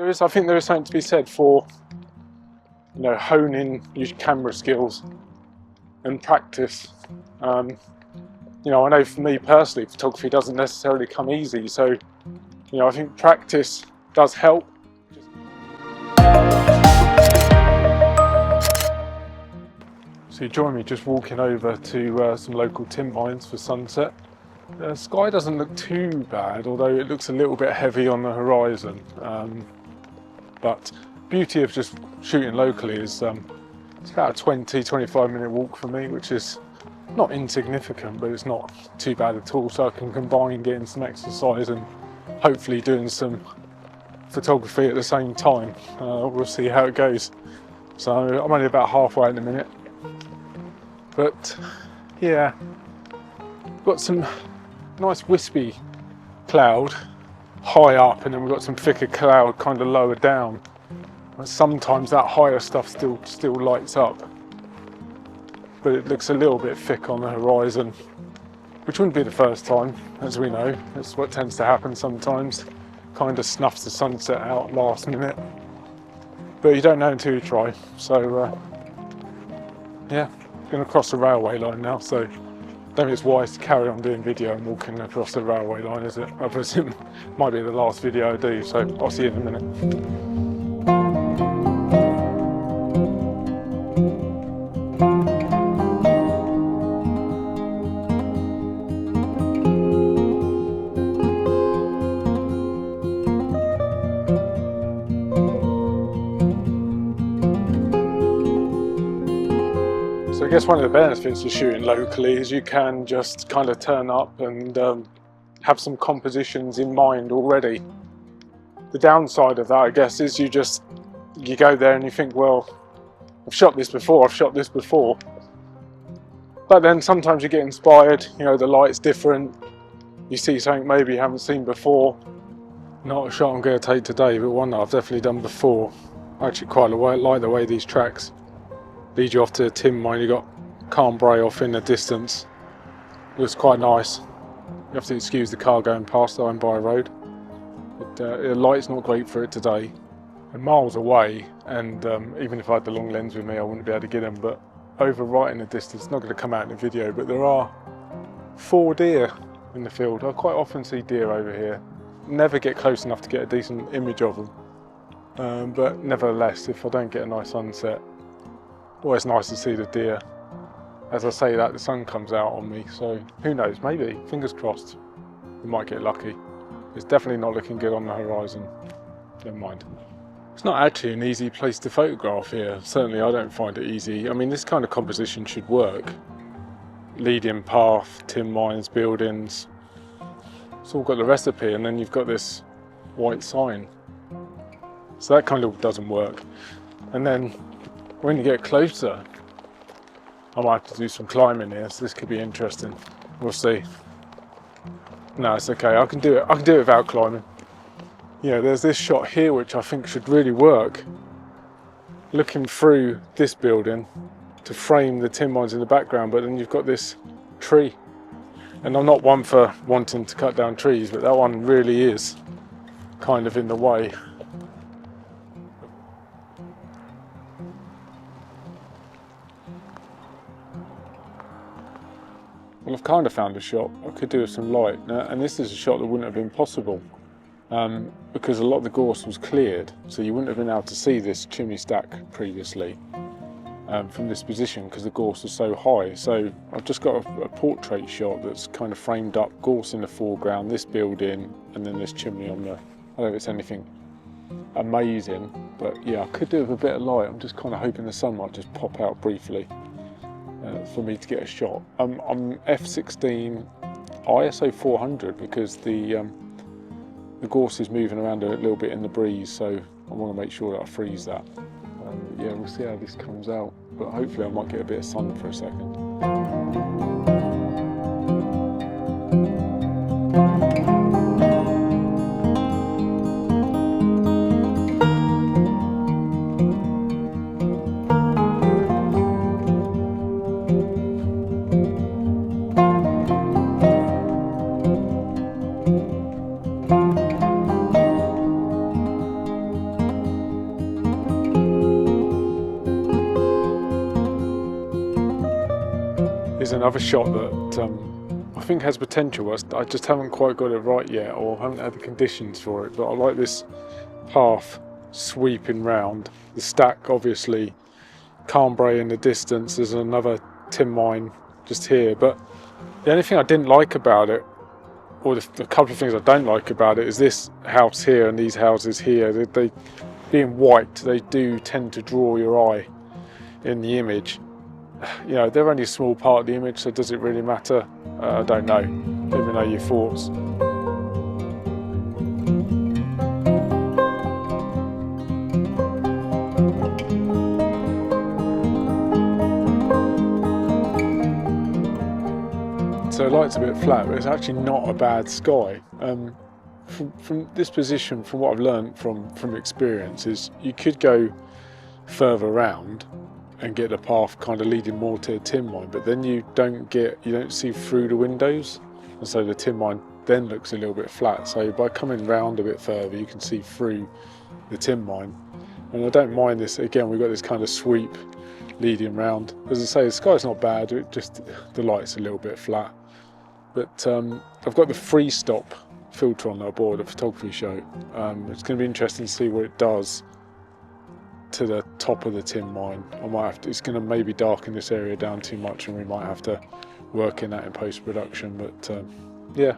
I think there is something to be said for, you know, honing your camera skills and practice. You know, I know for me personally, photography doesn't necessarily come easy, so you know, I think practice does help. So you join me just walking over to some local tin mines for sunset. The sky doesn't look too bad, although it looks a little bit heavy on the horizon. But beauty of just shooting locally is it's about a 20-25 minute walk for me, which is not insignificant, but it's not too bad at all. So I can combine getting some exercise and hopefully doing some photography at the same time. We'll see how it goes. So I'm only about halfway in a minute, but yeah, got some nice wispy cloud high up, and then we've got some thicker cloud kind of lower down. And sometimes that higher stuff still lights up, but it looks a little bit thick on the horizon, which wouldn't be the first time, as we know. That's what tends to happen sometimes. Kind of snuffs the sunset out last minute, but you don't know until you try. So yeah, going to cross the railway line now, so I don't think it's wise to carry on doing video and walking across the railway line, is it? I presume it might be the last video I do, so I'll see you in a minute. So I guess one of the benefits of shooting locally is you can just kind of turn up and have some compositions in mind already. The downside of that, I guess, is you go there and you think, well, I've shot this before. But then sometimes you get inspired, you know, the light's different, you see something maybe you haven't seen before. Not a shot I'm going to take today, but one that I've definitely done before. I actually quite like the way these tracks lead you off to a tin mine. You got Cornwall off in the distance. Looks quite nice. You have to excuse the car going past Iron By Road. But the light's not great for it today. And miles away, and even if I had the long lens with me, I wouldn't be able to get them. But over right in the distance, it's not going to come out in the video, but there are 4 deer in the field. I quite often see deer over here. Never get close enough to get a decent image of them. But nevertheless, if I don't get a nice sunset, always nice to see the deer. As I say that, the sun comes out on me, so who knows, maybe, fingers crossed, we might get lucky. It's definitely not looking good on the horizon. Never mind. It's not actually an easy place to photograph here. Certainly I don't find it easy. I mean, this kind of composition should work. Leading path, tin mines, buildings. It's all got the recipe, and then you've got this white sign. So that kind of doesn't work. And then when you get closer, I might have to do some climbing here, so this could be interesting. We'll see. No, it's okay, I can do it without climbing. Yeah, there's this shot here which I think should really work. Looking through this building to frame the tin mines in the background, but then you've got this tree. And I'm not one for wanting to cut down trees, but that one really is kind of in the way. Well, I've kind of found a shot I could do with some light, and this is a shot that wouldn't have been possible because a lot of the gorse was cleared, so you wouldn't have been able to see this chimney stack previously from this position because the gorse was so high. So I've just got a portrait shot that's kind of framed up, gorse in the foreground, this building, and then this chimney on the, I don't know if it's anything amazing, but yeah, I could do with a bit of light. I'm just kind of hoping the sun might just pop out briefly. For me to get a shot. I'm f/16 ISO 400 because the gorse is moving around a little bit in the breeze, so I want to make sure that I freeze that. Yeah, we'll see how this comes out, but hopefully I might get a bit of sun for a second. is another shot that I think has potential. I just haven't quite got it right yet, or haven't had the conditions for it, but I like this path sweeping round. The stack, obviously, Cornwall in the distance, there's another tin mine just here, but the only thing I didn't like about it, or the couple of things I don't like about it, is this house here and these houses here. They being white, they do tend to draw your eye in the image. You know, they're only a small part of the image, so does it really matter? I don't know. Let me know your thoughts. So light's a bit flat, but it's actually not a bad sky. From this position, from what I've learned from experience, is you could go further around and get the path kind of leading more to a tin mine, but then you don't see through the windows, and so the tin mine then looks a little bit flat. So by coming round a bit further, you can see through the tin mine. And I don't mind this. Again, we've got this kind of sweep leading round. As I say, the sky's not bad, the light's a little bit flat. But I've got the free stop filter on that board, a photography show. It's going to be interesting to see what it does to the top of the tin mine. It's going to maybe darken this area down too much, and we might have to work in that in post-production. But yeah,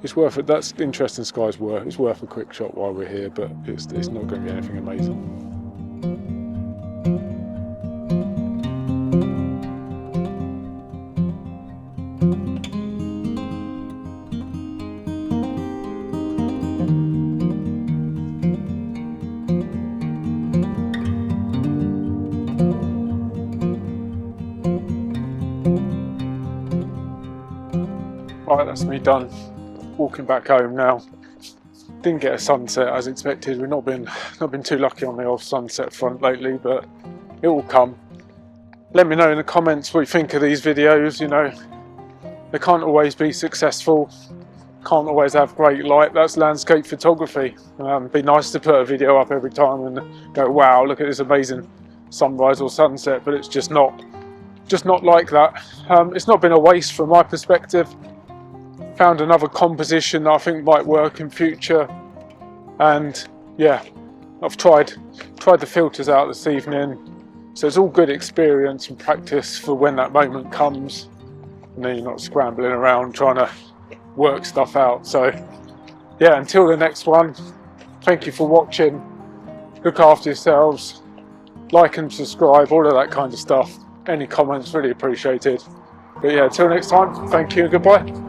it's worth it. That's interesting. Sky's it's worth a quick shot while we're here, but it's not going to be anything amazing. Right, that's me done. Walking back home now. Didn't get a sunset as expected. We've not been too lucky on the old sunset front lately, but it will come. Let me know in the comments what you think of these videos. You know, they can't always be successful, can't always have great light. That's landscape photography. It'd be nice to put a video up every time and go, wow, look at this amazing sunrise or sunset, but it's just not like that. It's not been a waste from my perspective. Found another composition that I think might work in future, and yeah, I've tried the filters out this evening, so it's all good experience and practice for when that moment comes, and then you're not scrambling around trying to work stuff out. So yeah, until the next one, thank you for watching. Look after yourselves, like and subscribe, all of that kind of stuff. Any comments really appreciated. But yeah, until next time, thank you and goodbye.